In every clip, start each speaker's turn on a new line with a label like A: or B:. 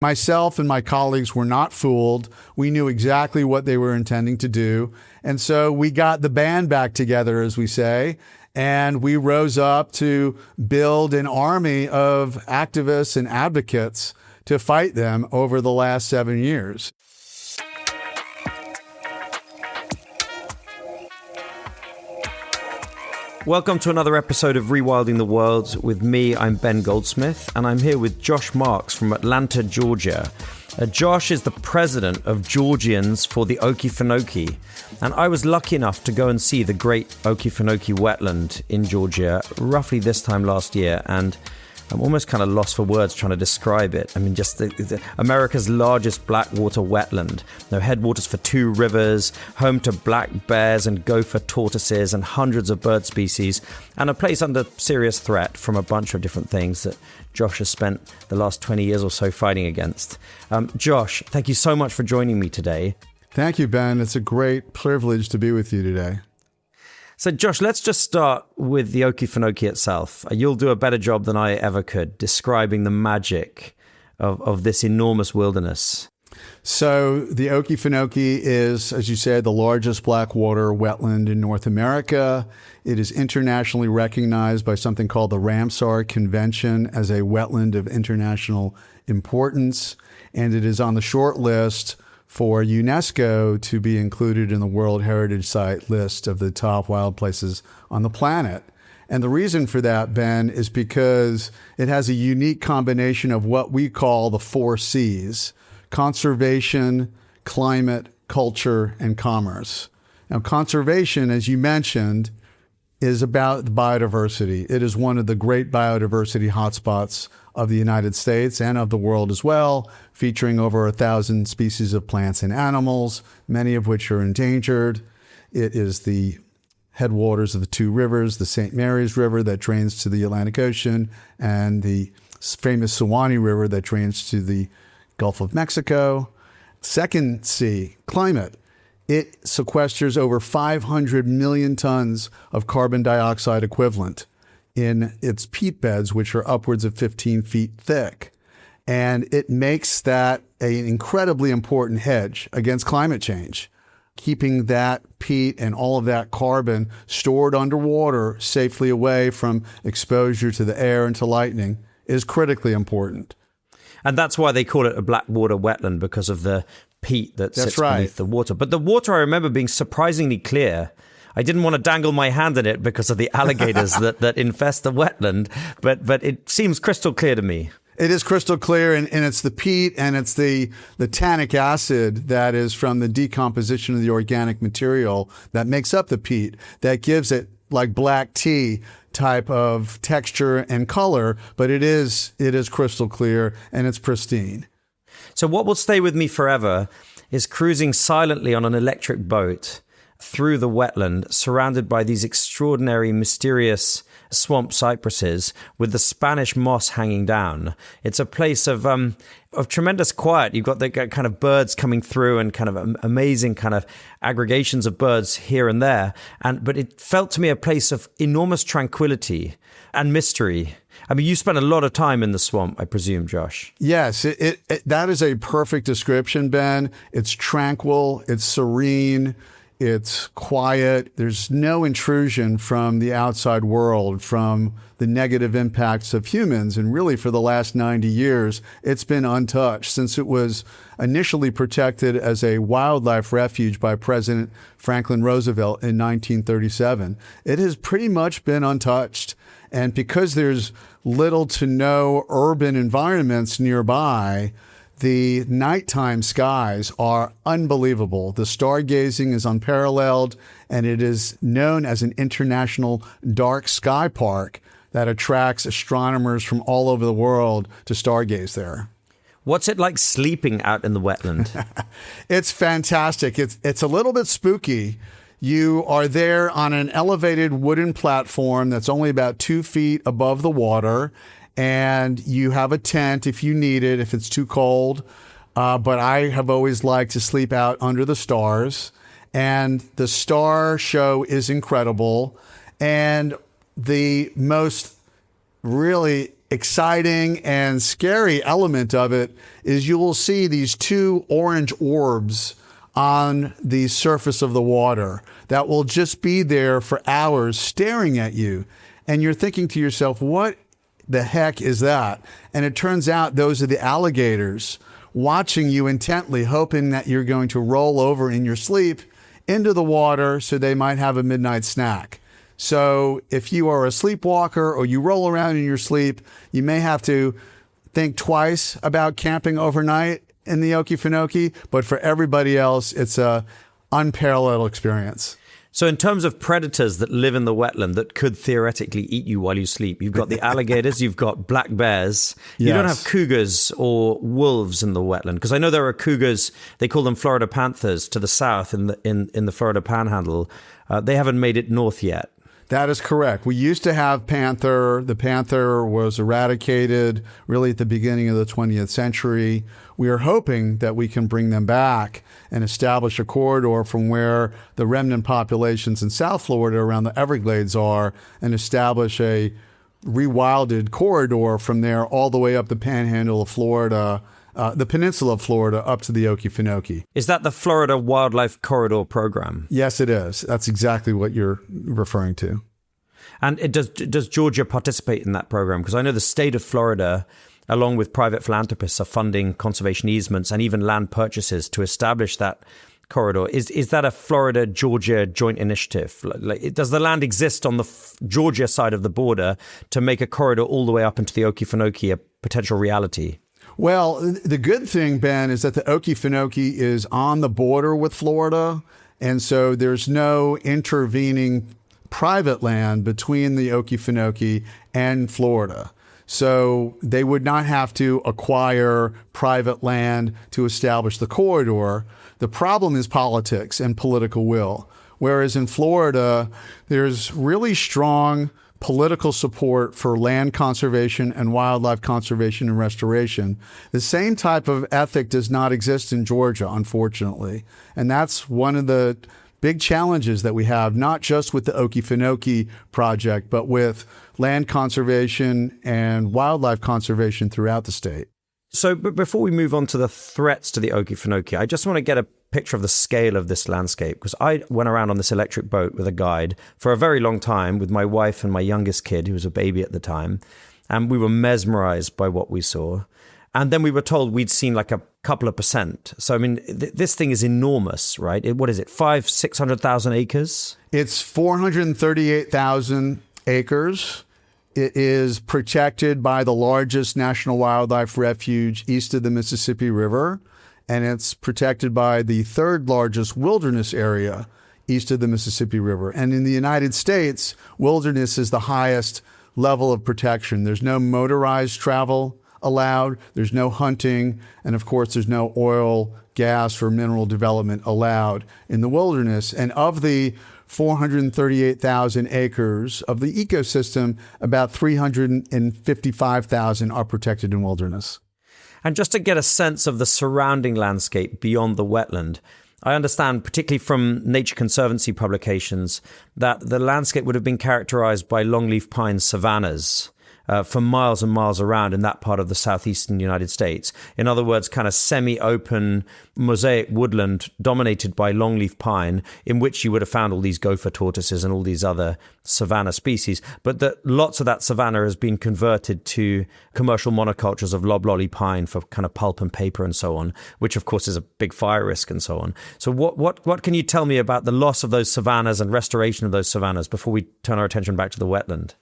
A: Myself and my colleagues were not fooled. We knew exactly what they were intending to do. And so we got the band back together, as we say, and we rose up to build an army of activists and advocates to fight them over the last 7 years.
B: Welcome to another episode of Rewilding the World. With me, I'm Ben Goldsmith, and I'm here with Josh Marks from Atlanta, Georgia. Josh is the president of Georgians for the Okefenokee, and I was lucky enough to go and see the great Okefenokee wetland in Georgia roughly this time last year, and I'm almost kind of lost for words trying to describe it. I mean, just the America's largest blackwater wetland. Headwaters for 2 rivers, home to black bears and gopher tortoises and hundreds of bird species, and a place under serious threat from a bunch of different things that Josh has spent the last 20 years or so fighting against. Josh, thank you so much for joining me today.
A: Thank you, Ben. It's a great privilege to be with you today.
B: So, Josh, let's just start with the Okefenokee itself. You'll do a better job than I ever could describing the magic of this enormous wilderness.
A: So the Okefenokee is, as you said, the largest blackwater wetland in North America. It is internationally recognized by something called the Ramsar Convention as a wetland of international importance, and it is on the short list for UNESCO to be included in the World Heritage Site list of the top wild places on the planet. And the reason for that, Ben, is because it has a unique combination of what we call the 4 C's: conservation, climate, culture, and commerce. Now, conservation, as you mentioned, is about biodiversity. It is one of the great biodiversity hotspots of the United States and of the world as well, featuring over 1,000 species of plants and animals, many of which are endangered. It is the headwaters of the 2 rivers, the St. Mary's River that drains to the Atlantic Ocean, and the famous Suwannee River that drains to the Gulf of Mexico. Second C, climate. It sequesters over 500 million tons of carbon dioxide equivalent in its peat beds, which are upwards of 15 feet thick. And it makes that an incredibly important hedge against climate change. Keeping that peat and all of that carbon stored underwater safely away from exposure to the air and to lightning is critically important.
B: And that's why they call it a blackwater wetland, because of the peat that sits beneath the water. But the water, I remember, being surprisingly clear. I didn't want to dangle my hand in it because of the alligators that infest the wetland, but it seems crystal clear to me.
A: It is crystal clear, and it's the peat and it's the tannic acid that is from the decomposition of the organic material that makes up the peat that gives it like black tea type of texture and color, but it is crystal clear and it's pristine.
B: So what will stay with me forever is cruising silently on an electric boat through the wetland, surrounded by these extraordinary, mysterious swamp cypresses with the Spanish moss hanging down. It's a place of tremendous quiet. You've got the kind of birds coming through and kind of amazing kind of aggregations of birds here and there. But it felt to me a place of enormous tranquility and mystery. I mean, you spent a lot of time in the swamp, I presume, Josh.
A: Yes, that is a perfect description, Ben. It's tranquil, it's serene, it's quiet. There's no intrusion from the outside world, from the negative impacts of humans. And really, for the last 90 years, it's been untouched since it was initially protected as a wildlife refuge by President Franklin Roosevelt in 1937. It has pretty much been untouched. And because there's little to no urban environments nearby, the nighttime skies are unbelievable. The stargazing is unparalleled, and it is known as an international dark sky park that attracts astronomers from all over the world to stargaze there.
B: What's it like sleeping out in the wetland?
A: It's fantastic. It's a little bit spooky. You are there on an elevated wooden platform that's only about 2 feet above the water, and you have a tent if you need it, if it's too cold. But I have always liked to sleep out under the stars. And the star show is incredible. And the most really exciting and scary element of it is you will see these two orange orbs on the surface of the water that will just be there for hours staring at you. And you're thinking to yourself, what the heck is that? And it turns out those are the alligators watching you intently, hoping that you're going to roll over in your sleep into the water so they might have a midnight snack. So if you are a sleepwalker or you roll around in your sleep, you may have to think twice about camping overnight in the Okefenokee, but for everybody else, it's a unparalleled experience.
B: So in terms of predators that live in the wetland that could theoretically eat you while you sleep, you've got the alligators, you've got black bears. You don't have cougars or wolves in the wetland, because I know there are cougars, they call them Florida panthers, to the south in the Florida Panhandle. They haven't made it north yet.
A: That is correct. We used to have panther. The panther was eradicated really at the beginning of the 20th century. We are hoping that we can bring them back and establish a corridor from where the remnant populations in South Florida around the Everglades are, and establish a rewilded corridor from there all the way up the Panhandle of Florida, the peninsula of Florida, up to the Okefenokee.
B: Is that the Florida Wildlife Corridor Program?
A: Yes, it is. That's exactly what you're referring to.
B: And does Georgia participate in that program? Because I know the state of Florida, along with private philanthropists, are funding conservation easements and even land purchases to establish that corridor. Is that a Florida-Georgia joint initiative? Like, does the land exist on the Georgia side of the border to make a corridor all the way up into the Okefenokee a potential reality?
A: Well, the good thing, Ben, is that the Okefenokee is on the border with Florida, and so there's no intervening private land between the Okefenokee and Florida. So they would not have to acquire private land to establish the corridor. The problem is politics and political will. Whereas in Florida, there's really strong political support for land conservation and wildlife conservation and restoration. The same type of ethic does not exist in Georgia, unfortunately. And that's one of the big challenges that we have, not just with the Okefenokee project, but with land conservation and wildlife conservation throughout the state.
B: So before we move on to the threats to the Okefenokee, I just want to get a picture of the scale of this landscape, because I went around on this electric boat with a guide for a very long time with my wife and my youngest kid, who was a baby at the time, and we were mesmerized by what we saw. And then we were told we'd seen like a couple of percent. So, I mean, this thing is enormous, right? What is it, 600,000 acres?
A: It's 438,000 acres. It is protected by the largest national wildlife refuge east of the Mississippi River, and it's protected by the third largest wilderness area east of the Mississippi River. And in the United States, wilderness is the highest level of protection. There's no motorized travel allowed, there's no hunting, and of course there's no oil, gas, or mineral development allowed in the wilderness. And of the 438,000 acres of the ecosystem, about 355,000 are protected in wilderness.
B: And just to get a sense of the surrounding landscape beyond the wetland, I understand, particularly from Nature Conservancy publications, that the landscape would have been characterized by longleaf pine savannas for miles and miles around in that part of the southeastern United States. In other words, kind of semi-open mosaic woodland dominated by longleaf pine, in which you would have found all these gopher tortoises and all these other savanna species. But that lots of that savanna has been converted to commercial monocultures of loblolly pine for kind of pulp and paper and so on, which of course is a big fire risk and so on. So what can you tell me about the loss of those savannas and restoration of those savannas before we turn our attention back to the wetland?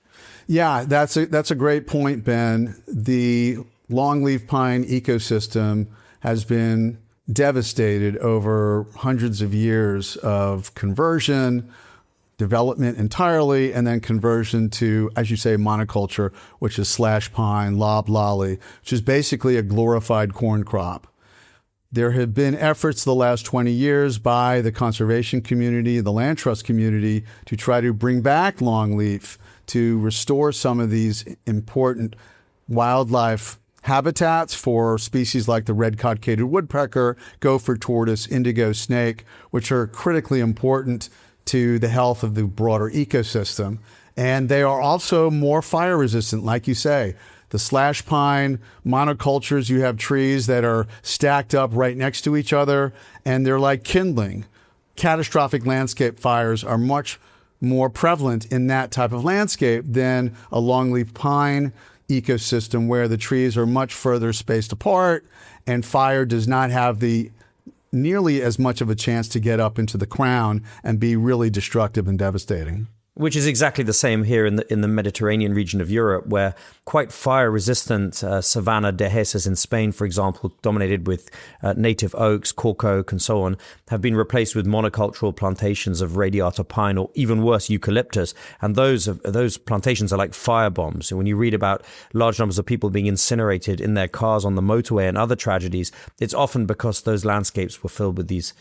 A: Yeah, that's a great point, Ben. The longleaf pine ecosystem has been devastated over hundreds of years of conversion, development entirely, and then conversion to, as you say, monoculture, which is slash pine, loblolly, which is basically a glorified corn crop. There have been efforts the last 20 years by the conservation community, the land trust community, to try to bring back longleaf, to restore some of these important wildlife habitats for species like the red-cockaded woodpecker, gopher tortoise, indigo snake, which are critically important to the health of the broader ecosystem. And they are also more fire resistant, like you say. the slash pine monocultures. You have trees that are stacked up right next to each other, and they're like kindling. Catastrophic landscape fires are much more prevalent in that type of landscape than a longleaf pine ecosystem where the trees are much further spaced apart and fire does not have the nearly as much of a chance to get up into the crown and be really destructive and devastating.
B: Which is exactly the same here in the Mediterranean region of Europe, where quite fire-resistant savanna dehiscus in Spain, for example, dominated with native oaks, cork oak, and so on, have been replaced with monocultural plantations of radiata pine, or even worse, eucalyptus. And those plantations are like fire bombs. And when you read about large numbers of people being incinerated in their cars on the motorway and other tragedies, it's often because those landscapes were filled with these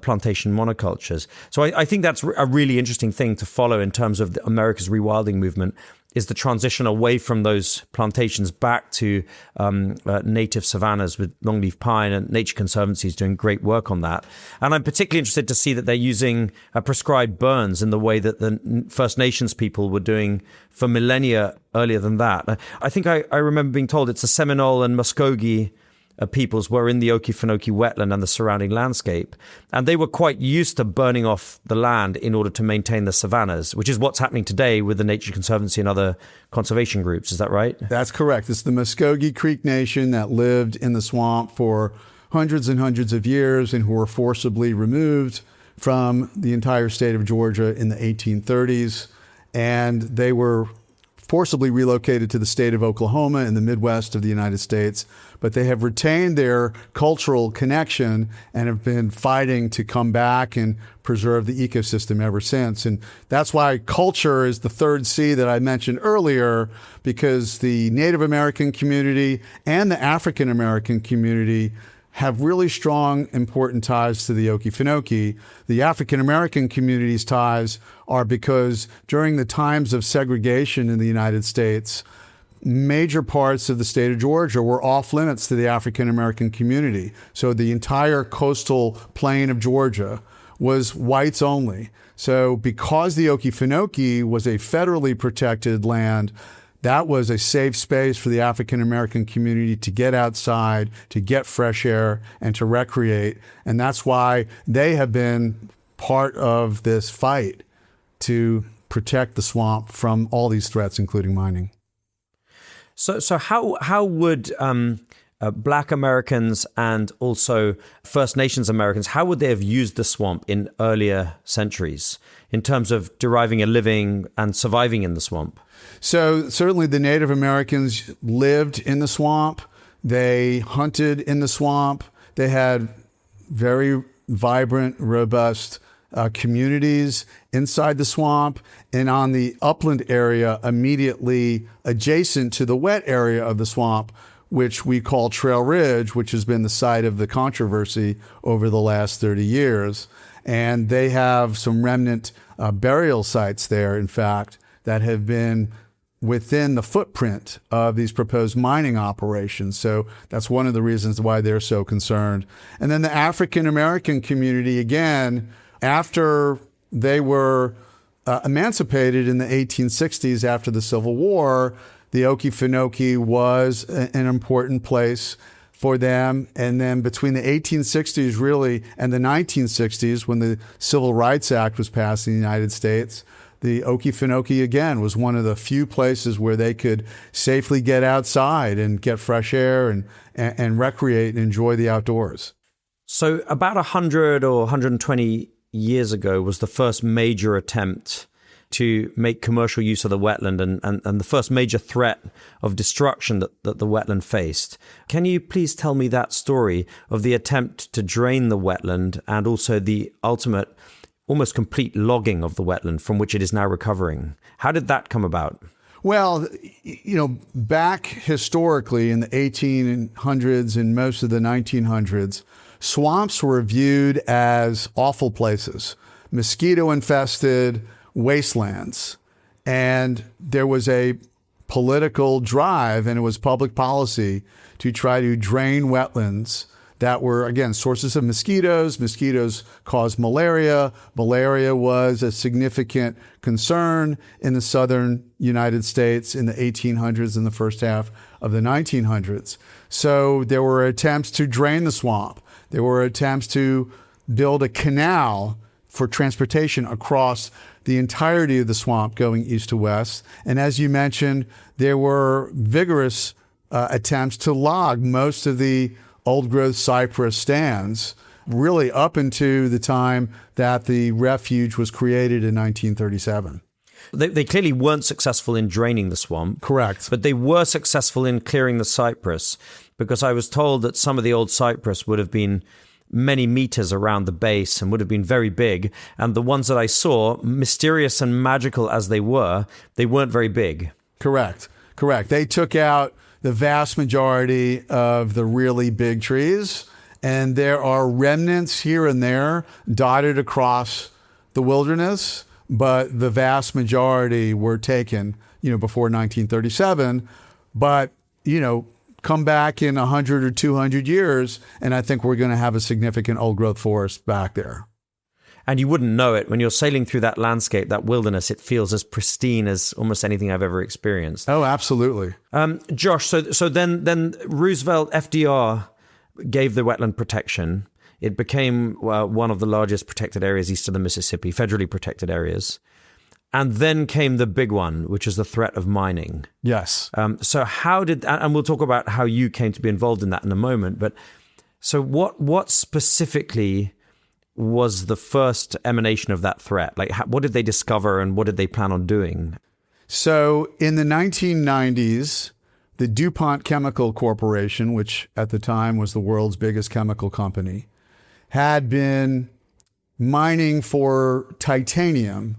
B: plantation monocultures. So I think that's a really interesting thing to follow in terms of America's rewilding movement, is the transition away from those plantations back to native savannas with longleaf pine, and Nature Conservancy is doing great work on that. And I'm particularly interested to see that they're using prescribed burns in the way that the First Nations people were doing for millennia earlier than that. I think I remember being told it's the Seminole and Muskogee peoples were in the Okefenokee wetland and the surrounding landscape. And they were quite used to burning off the land in order to maintain the savannas, which is what's happening today with the Nature Conservancy and other conservation groups. Is that right?
A: That's correct. It's the Muskogee Creek Nation that lived in the swamp for hundreds and hundreds of years and who were forcibly removed from the entire state of Georgia in the 1830s. And they were forcibly relocated to the state of Oklahoma in the Midwest of the United States, but they have retained their cultural connection and have been fighting to come back and preserve the ecosystem ever since. And that's why culture is the third C that I mentioned earlier, because the Native American community and the African American community have really strong, important ties to the Okefenokee. The African-American community's ties are because during the times of segregation in the United States, major parts of the state of Georgia were off limits to the African-American community. So the entire coastal plain of Georgia was whites only. So because the Okefenokee was a federally protected land, that was a safe space for the African-American community to get outside, to get fresh air, and to recreate. And that's why they have been part of this fight to protect the swamp from all these threats, including mining.
B: So how would Black Americans and also First Nations Americans, how would they have used the swamp in earlier centuries in terms of deriving a living and surviving in the swamp?
A: So certainly the Native Americans lived in the swamp. They hunted in the swamp. They had very vibrant, robust communities inside the swamp and on the upland area immediately adjacent to the wet area of the swamp, which we call Trail Ridge, which has been the site of the controversy over the last 30 years. And they have some remnant burial sites there, in fact, that have been within the footprint of these proposed mining operations. So that's one of the reasons why they're so concerned. And then the African-American community, again, after they were emancipated in the 1860s after the Civil War, the Okefenokee was an important place for them. And then between the 1860s really and the 1960s, when the Civil Rights Act was passed in the United States, the Okefenokee, again, was one of the few places where they could safely get outside and get fresh air and recreate and enjoy the outdoors.
B: So about 100 or 120 years ago was the first major attempt to make commercial use of the wetland and the first major threat of destruction that the wetland faced. Can you please tell me that story of the attempt to drain the wetland and also the ultimate almost complete logging of the wetland from which it is now recovering? How did that come about?
A: Well, back historically in the 1800s and most of the 1900s, swamps were viewed as awful places, mosquito-infested wastelands. And there was a political drive, and it was public policy to try to drain wetlands that were, again, sources of mosquitoes. Mosquitoes caused malaria. Malaria was a significant concern in the southern United States in the 1800s and the first half of the 1900s. So there were attempts to drain the swamp. There were attempts to build a canal for transportation across the entirety of the swamp going east to west. And as you mentioned, there were vigorous attempts to log most of the old-growth cypress stands, really up into the time that the refuge was created in 1937.
B: They clearly weren't successful in draining the swamp.
A: Correct.
B: But they were successful in clearing the cypress, because I was told that some of the old cypress would have been many meters around the base and would have been very big. And the ones that I saw, mysterious and magical as they weren't very big.
A: Correct. They took out the vast majority of the really big trees, and there are remnants here and there dotted across the wilderness, but the vast majority were taken, before 1937. But, come back in 100 or 200 years, and I think we're going to have a significant old-growth forest back there.
B: And you wouldn't know it. When you're sailing through that landscape, that wilderness, it feels as pristine as almost anything I've ever experienced.
A: Oh, absolutely.
B: Josh, so then Roosevelt, FDR gave the wetland protection. It became one of the largest protected areas east of the Mississippi, federally protected areas. And then came the big one, which is the threat of mining.
A: Yes.
B: So how did, and we'll talk about how you came to be involved in that in a moment, but so what specifically was the first emanation of that threat? Like, what did they discover and what did they plan on doing?
A: So in the 1990s, the DuPont Chemical Corporation, which at the time was the world's biggest chemical company, had been mining for titanium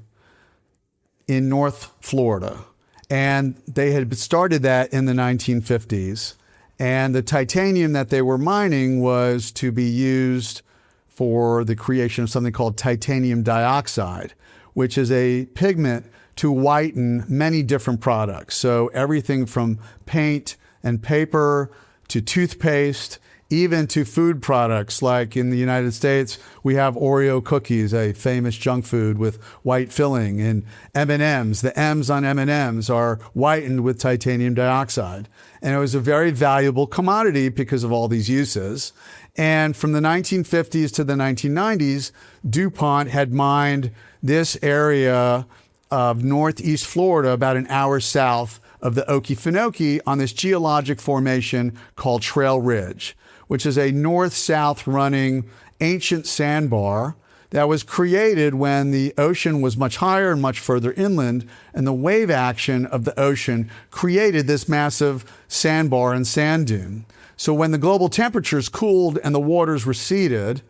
A: in North Florida. And they had started that in the 1950s. And the titanium that they were mining was to be used for the creation of something called titanium dioxide, which is a pigment to whiten many different products. So everything from paint and paper to toothpaste, even to food products. Like in the United States, we have Oreo cookies, a famous junk food with white filling, and M&Ms. The M's on M&Ms are whitened with titanium dioxide. And it was a very valuable commodity because of all these uses. And from the 1950s to the 1990s, DuPont had mined this area of northeast Florida, about an hour south of the Okefenokee, on this geologic formation called Trail Ridge, which is a north-south running ancient sandbar that was created when the ocean was much higher and much further inland, and the wave action of the ocean created this massive sandbar and sand dune. So when the global temperatures cooled and the waters receded,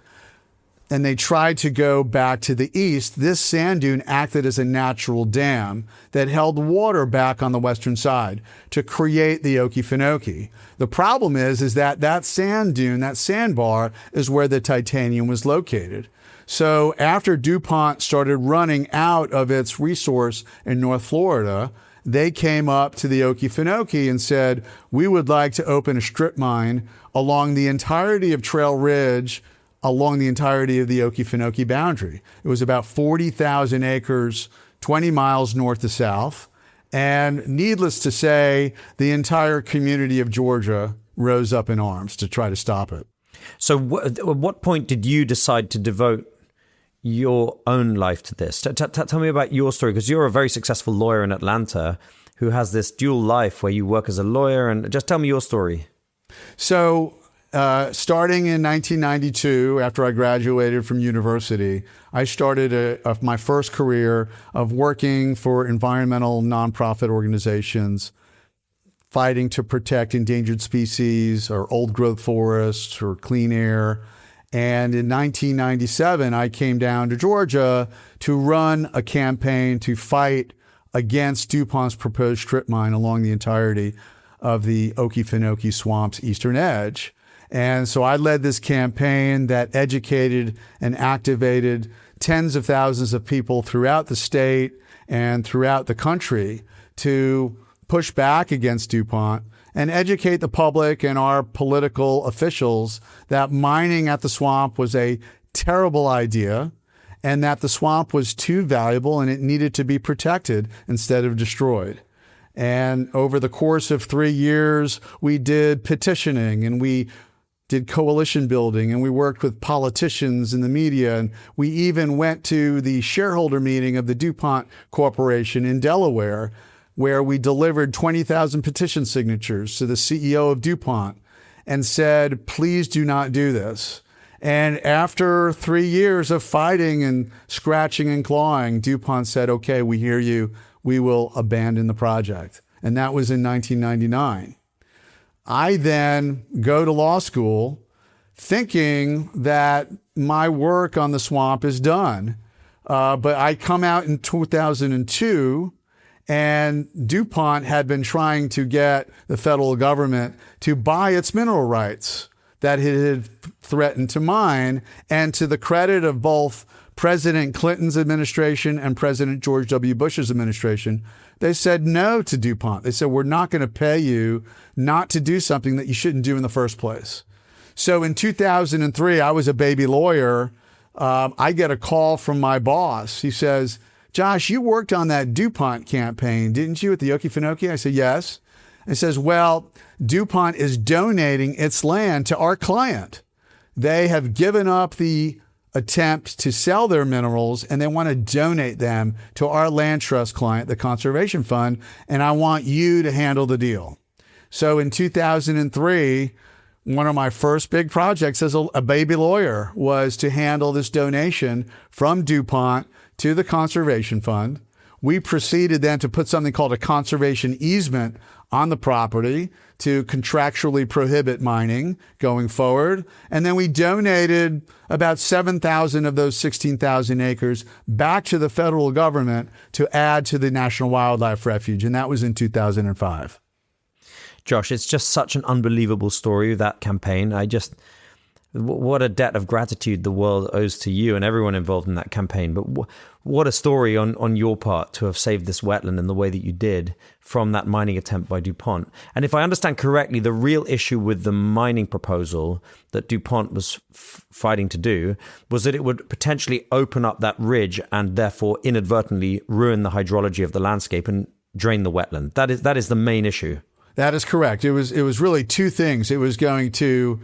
A: and they tried to go back to the east, this sand dune acted as a natural dam that held water back on the western side to create the Okefenokee. The problem is that sand dune, that sandbar, is where the titanium was located. So after DuPont started running out of its resource in North Florida, they came up to the Okefenokee and said, we would like to open a strip mine along the entirety of Trail Ridge, along the entirety of the Okefenokee boundary. It was about 40,000 acres, 20 miles north to south. And needless to say, the entire community of Georgia rose up in arms to try to stop it.
B: So at what point did you decide to devote your own life to this? Tell me about your story, because you're a very successful lawyer in Atlanta who has this dual life where you work as a lawyer, and just tell me your story.
A: So starting in 1992, after I graduated from university, I started my first career of working for environmental nonprofit organizations, fighting to protect endangered species or old growth forests or clean air. And in 1997, I came down to Georgia to run a campaign to fight against DuPont's proposed strip mine along the entirety of the Okefenokee swamp's eastern edge. And so I led this campaign that educated and activated tens of thousands of people throughout the state and throughout the country to push back against DuPont and educate the public and our political officials that mining at the swamp was a terrible idea and that the swamp was too valuable and it needed to be protected instead of destroyed. And over the course of 3 years, we did petitioning and we did coalition building and we worked with politicians and the media. And we even went to the shareholder meeting of the DuPont Corporation in Delaware, where we delivered 20,000 petition signatures to the CEO of DuPont and said, please do not do this. And after 3 years of fighting and scratching and clawing, DuPont said, okay, we hear you. We will abandon the project. And that was in 1999. I then go to law school thinking that my work on the swamp is done. But I come out in 2002 and DuPont had been trying to get the federal government to buy its mineral rights that it had threatened to mine. And to the credit of both President Clinton's administration and President George W. Bush's administration, they said no to DuPont. They said, we're not going to pay you not to do something that you shouldn't do in the first place. So in 2003, I was a baby lawyer. I get a call from my boss. He says, Josh, you worked on that DuPont campaign, didn't you, at the Okefenokee? I said, yes. He says, well, DuPont is donating its land to our client. They have given up the attempt to sell their minerals and they want to donate them to our land trust client, the Conservation Fund, and I want you to handle the deal. So in 2003, one of my first big projects as a baby lawyer was to handle this donation from DuPont to the Conservation Fund. We proceeded then to put something called a conservation easement on the property to contractually prohibit mining going forward. And then we donated about 7,000 of those 16,000 acres back to the federal government to add to the National Wildlife Refuge. And that was in 2005.
B: Josh, it's just such an unbelievable story, that campaign. What a debt of gratitude the world owes to you and everyone involved in that campaign. But what a story on your part to have saved this wetland in the way that you did from that mining attempt by DuPont. And if I understand correctly, the real issue with the mining proposal that DuPont was fighting to do was that it would potentially open up that ridge and therefore inadvertently ruin the hydrology of the landscape and drain the wetland. That is the main issue. That
A: is correct. It was really two things. It was going to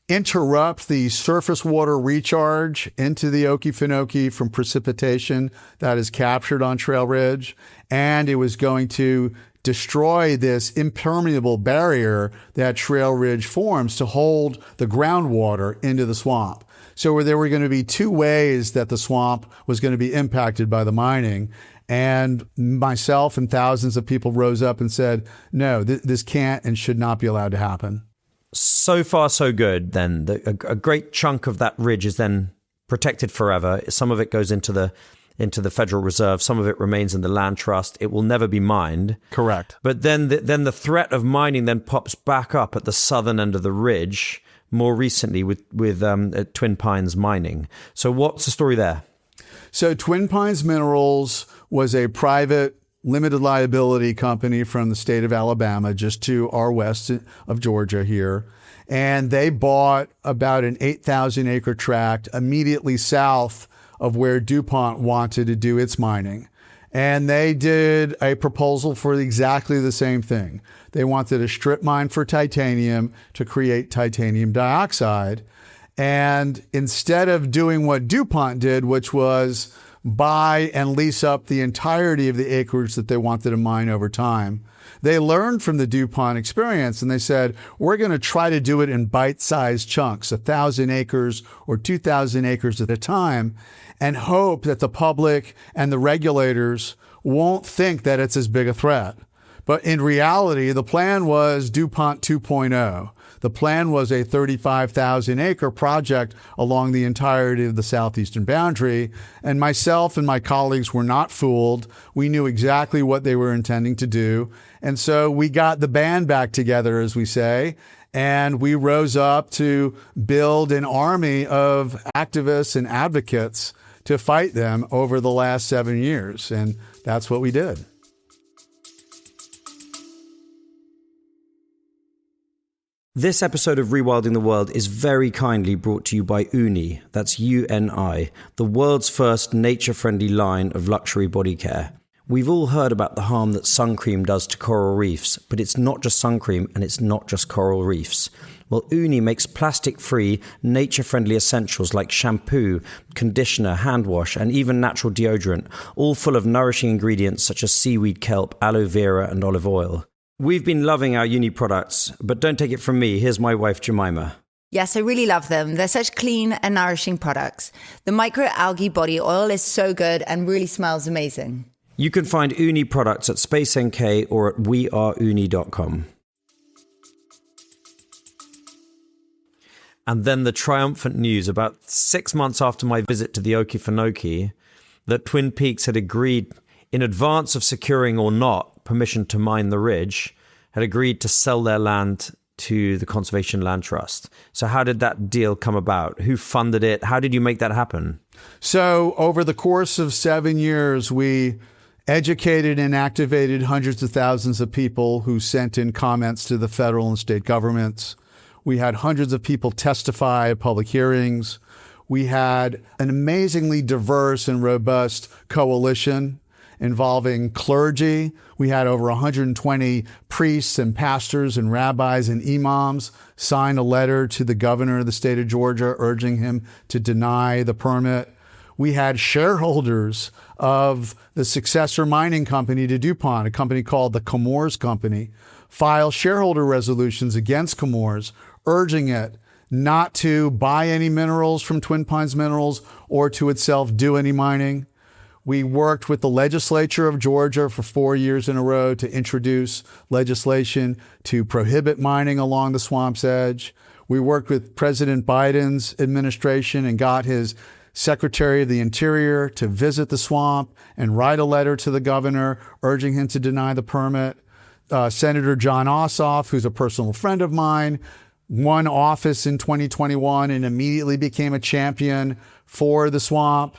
A: interrupt the surface water recharge into the Okefenokee from precipitation that is captured on Trail Ridge. And it was going to destroy this impermeable barrier that Trail Ridge forms to hold the groundwater into the swamp. So there were going to be two ways that the swamp was going to be impacted by the mining. And myself and thousands of people rose up and said, no, this can't and should not be allowed to happen.
B: So far, so good, then. A great chunk of that ridge is then protected forever. Some of it goes into the Federal Reserve. Some of it remains in the land trust. It will never be mined.
A: Correct.
B: But then the threat of mining then pops back up at the southern end of the ridge more recently with Twin Pines mining. So what's the story there?
A: So Twin Pines Minerals was a private limited liability company from the state of Alabama, just to our west of Georgia here. And they bought about an 8,000 acre tract immediately south of where DuPont wanted to do its mining. And they did a proposal for exactly the same thing. They wanted a strip mine for titanium to create titanium dioxide. And instead of doing what DuPont did, which was buy and lease up the entirety of the acreage that they wanted to mine over time, they learned from the DuPont experience and they said, we're going to try to do it in bite-sized chunks, 1,000 acres or 2,000 acres at a time, and hope that the public and the regulators won't think that it's as big a threat. But in reality, the plan was DuPont 2.0. The plan was a 35,000 acre project along the entirety of the southeastern boundary. And myself and my colleagues were not fooled. We knew exactly what they were intending to do. And so we got the band back together, as we say, and we rose up to build an army of activists and advocates to fight them over the last 7 years. And that's what we did.
B: This episode of Rewilding the World is very kindly brought to you by Uni, that's UNI, the world's first nature-friendly line of luxury body care. We've all heard about the harm that sun cream does to coral reefs, but it's not just sun cream and it's not just coral reefs. Well, Uni makes plastic-free, nature-friendly essentials like shampoo, conditioner, hand wash, and even natural deodorant, all full of nourishing ingredients such as seaweed kelp, aloe vera, and olive oil. We've been loving our Uni products, but don't take it from me. Here's my wife, Jemima.
C: Yes, I really love them. They're such clean and nourishing products. The microalgae body oil is so good and really smells amazing.
B: You can find Uni products at Space NK or at weareuni.com. And then the triumphant news about 6 months after my visit to the Okefenokee that Twin Peaks had agreed, in advance of securing or not permission to mine the ridge, had agreed to sell their land to the Conservation Land Trust. So how did that deal come about? Who funded it? How did you make that happen?
A: So over the course of 7 years, we educated and activated hundreds of thousands of people who sent in comments to the federal and state governments. We had hundreds of people testify at public hearings. We had an amazingly diverse and robust coalition involving clergy. We had over 120 priests and pastors and rabbis and imams sign a letter to the governor of the state of Georgia urging him to deny the permit. We had shareholders of the successor mining company to DuPont, a company called the Chemours Company, file shareholder resolutions against Chemours, urging it not to buy any minerals from Twin Pines Minerals or to itself do any mining. We worked with the legislature of Georgia for 4 years in a row to introduce legislation to prohibit mining along the swamp's edge. We worked with President Biden's administration and got his Secretary of the Interior to visit the swamp and write a letter to the governor urging him to deny the permit. Senator John Ossoff, who's a personal friend of mine, won office in 2021 and immediately became a champion for the swamp.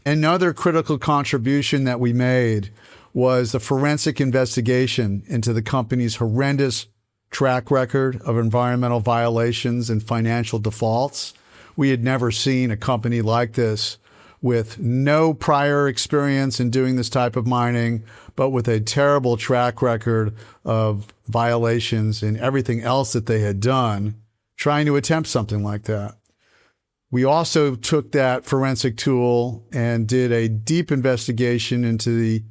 A: Another critical contribution that we made was the forensic investigation into the company's horrendous track record of environmental violations and financial defaults. We had never seen a company like this with no prior experience in doing this type of mining, but with a terrible track record of violations and everything else that they had done, trying to attempt something like that. We also took that forensic tool and did a deep investigation into the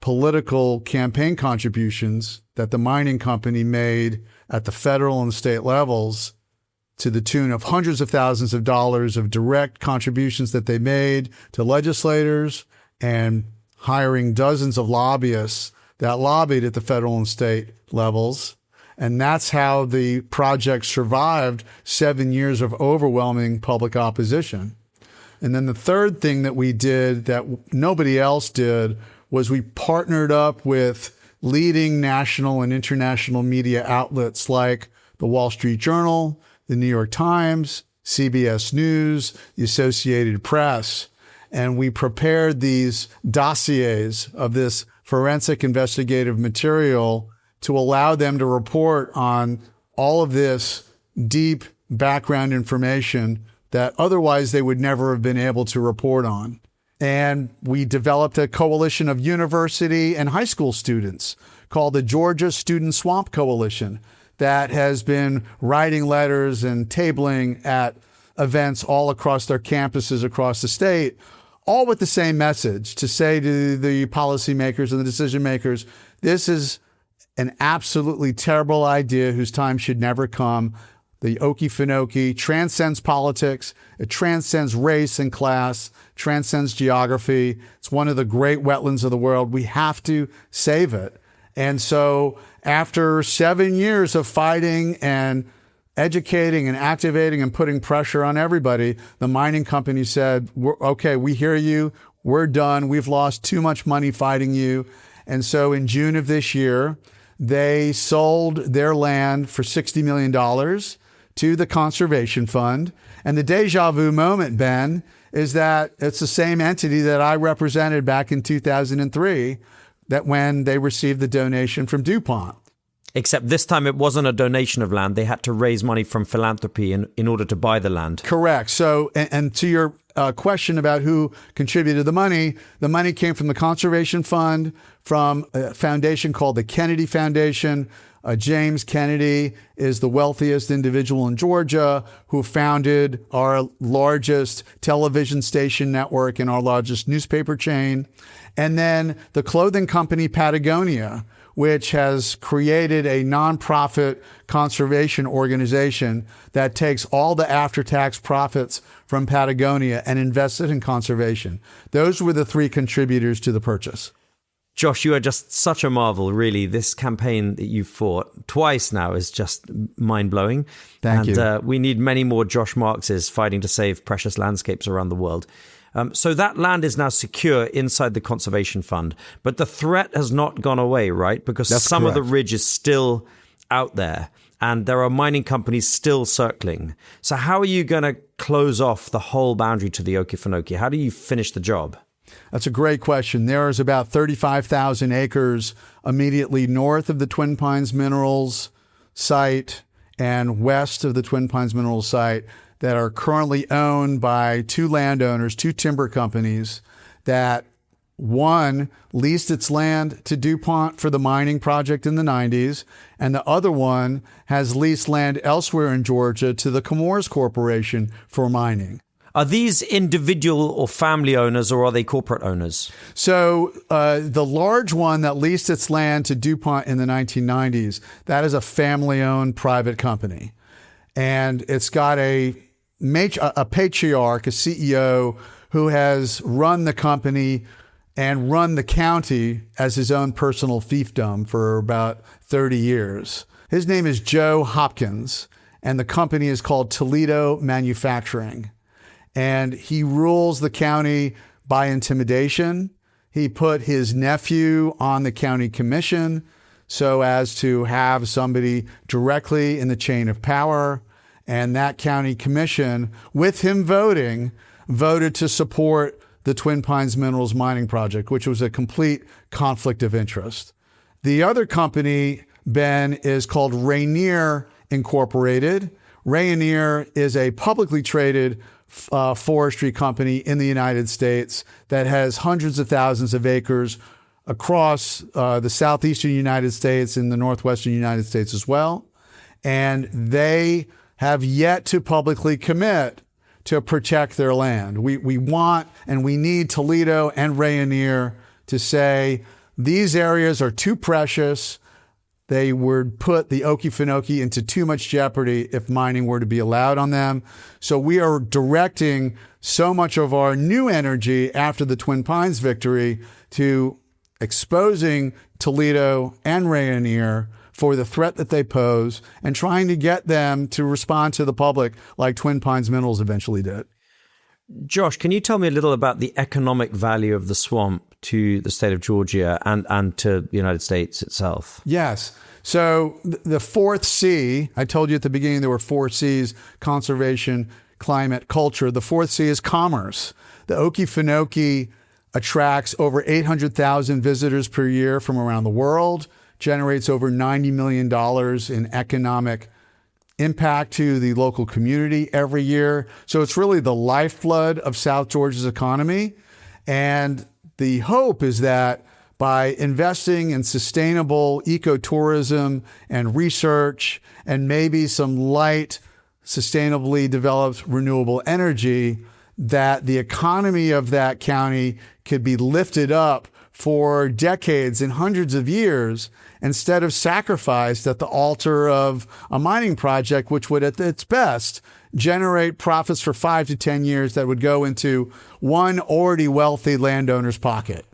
A: political campaign contributions that the mining company made at the federal and state levels to the tune of hundreds of thousands of dollars of direct contributions that they made to legislators and hiring dozens of lobbyists that lobbied at the federal and state levels. And that's how the project survived 7 years of overwhelming public opposition. And then the third thing that we did that nobody else did was we partnered up with leading national and international media outlets like the Wall Street Journal, the New York Times, CBS News, the Associated Press. And we prepared these dossiers of this forensic investigative material to allow them to report on all of this deep background information that otherwise they would never have been able to report on. And we developed a coalition of university and high school students called the Georgia Student Swamp Coalition that has been writing letters and tabling at events all across their campuses across the state, all with the same message to say to the policymakers and the decision makers, this is an absolutely terrible idea whose time should never come. The Okefenokee transcends politics. It transcends race and class, transcends geography. It's one of the great wetlands of the world. We have to save it. And so after 7 years of fighting and educating and activating and putting pressure on everybody, the mining company said, okay, we hear you. We're done. We've lost too much money fighting you. And so in June of this year, they sold their land for $60 million to the Conservation Fund. And the deja vu moment, Ben, is that it's the same entity that I represented back in 2003, that when they received the donation from DuPont.
B: Except this time it wasn't a donation of land. They had to raise money from philanthropy in order to buy the land.
A: Correct. So, and to your question about who contributed the money came from the Conservation Fund, from a foundation called the Kennedy Foundation. James Kennedy is the wealthiest individual in Georgia who founded our largest television station network and our largest newspaper chain. And then the clothing company Patagonia, which has created a nonprofit conservation organization that takes all the after-tax profits from Patagonia and invests it in conservation. Those were the three contributors to the purchase.
B: Josh, you are just such a marvel, really. This campaign that you've fought twice now is just mind-blowing.
A: Thank you.
B: And we need many more Josh Markses fighting to save precious landscapes around the world. So that land is now secure inside the Conservation Fund. But the threat has not gone away, right? Because
A: That's
B: some
A: correct.
B: of the ridge is still out there. And there are mining companies still circling. So how are you going to close off the whole boundary to the Okefenokee? How do you finish the job?
A: That's a great question. There is about 35,000 acres immediately north of the Twin Pines Minerals site and west of the Twin Pines Minerals site that are currently owned by two landowners, two timber companies, that one leased its land to DuPont for the mining project in the 90s, and the other one has leased land elsewhere in Georgia to the Chemours Corporation for mining.
B: Are these individual or family owners, or are they corporate owners?
A: So the large one that leased its land to DuPont in the 1990s, that is a family-owned private company. And it's got a patriarch, a CEO, who has run the company and run the county as his own personal fiefdom for about 30 years. His name is Joe Hopkins, and the company is called Toledo Manufacturing. And he rules the county by intimidation. He put his nephew on the county commission so as to have somebody directly in the chain of power. And that county commission, with him voting, voted to support the Twin Pines Minerals mining project, which was a complete conflict of interest. The other company, Ben, is called Rainier Incorporated. Rainier is a publicly traded forestry company in the United States that has hundreds of thousands of acres across the southeastern United States and the northwestern United States as well. And they have yet to publicly commit to protect their land. We want and we need Toledo and Rainier to say these areas are too precious. They would put the Okefenokee into too much jeopardy if mining were to be allowed on them. So we are directing so much of our new energy after the Twin Pines victory to exposing Toledo and Rainier for the threat that they pose and trying to get them to respond to the public like Twin Pines Minerals eventually did.
B: Josh, can you tell me a little about the economic value of the swamp to the state of Georgia and to the United States itself?
A: Yes. So the fourth C, I told you at the beginning there were four C's: conservation, climate, culture. The fourth C is commerce. The Okefenokee attracts over 800,000 visitors per year from around the world, generates over $90 million in economic impact to the local community every year. So it's really the lifeblood of South Georgia's economy. And the hope is that by investing in sustainable ecotourism and research and maybe some light, sustainably developed renewable energy, that the economy of that county could be lifted up for decades and hundreds of years instead of sacrificed at the altar of a mining project, which would at its best generate profits for 5 to 10 years that would go into one already wealthy landowner's pocket.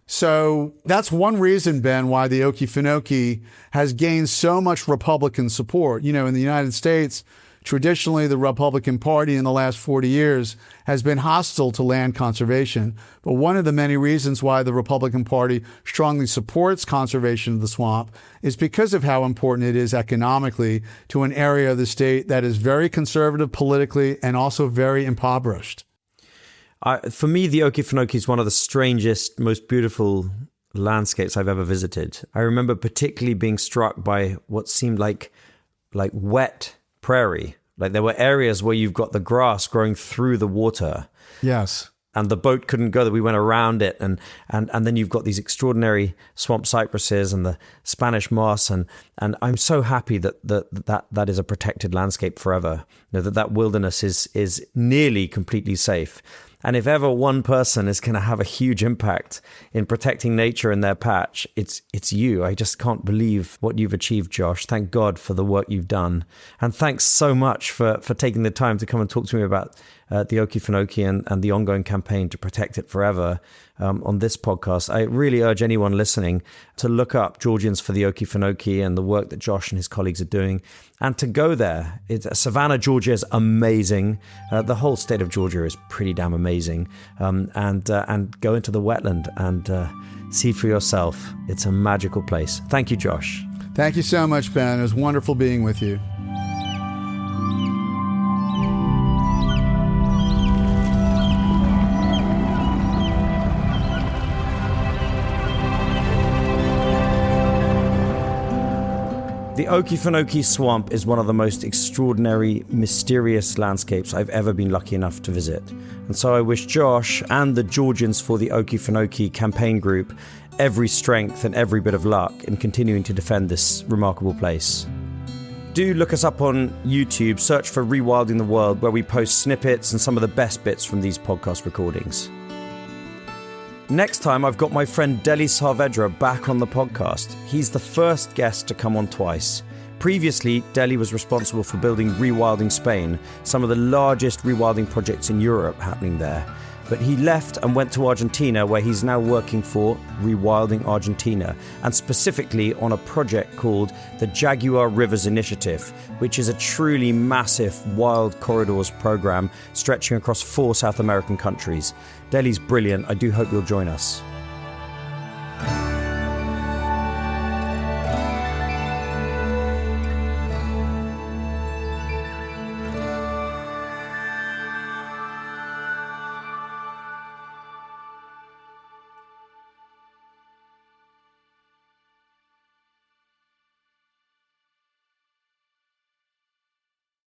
A: So that's one reason, Ben, why the Okefenokee has gained so much Republican support. You know, in the United States, traditionally, the Republican Party in the last 40 years has been hostile to land conservation. But one of the many reasons why the Republican Party strongly supports conservation of the swamp is because of how important it is economically to an area of the state that is very conservative politically and also very impoverished.
B: For me, the Okefenokee is one of the strangest, most beautiful landscapes I've ever visited. I remember particularly being struck by what seemed like wet prairie. Like there were areas where you've got the grass growing through the water.
A: Yes.
B: And the boat couldn't go, that we went around it. And then you've got these extraordinary swamp cypresses and the Spanish moss. And I'm so happy that is a protected landscape forever. You know, that wilderness is nearly completely safe. And if ever one person is going to have a huge impact in protecting nature in their patch, it's you. I just can't believe what you've achieved, Josh. Thank God for the work you've done. And thanks so much for taking the time to come and talk to me about the Okefenokee and the ongoing campaign to protect it forever on this podcast. I really urge anyone listening to look up Georgians for the Okefenokee and the work that Josh and his colleagues are doing, and to go there. Savannah, Georgia is amazing. The whole state of Georgia is pretty damn amazing. And go into the wetland and see for yourself. It's a magical place. Thank you, Josh.
A: Thank you so much, Ben. It was wonderful being with you.
B: The Okefenokee Swamp is one of the most extraordinary, mysterious landscapes I've ever been lucky enough to visit. And so I wish Josh and the Georgians for the Okefenokee campaign group every strength and every bit of luck in continuing to defend this remarkable place. Do look us up on YouTube, search for Rewilding the World, where we post snippets and some of the best bits from these podcast recordings. Next time, I've got my friend Deli Saavedra back on the podcast. He's the first guest to come on twice. Previously, Deli was responsible for building Rewilding Spain, some of the largest rewilding projects in Europe happening there. But he left and went to Argentina, where he's now working for Rewilding Argentina, and specifically on a project called the Jaguar Rivers Initiative, which is a truly massive wild corridors program stretching across 4 South American countries. Deli's brilliant. I do hope you'll join us.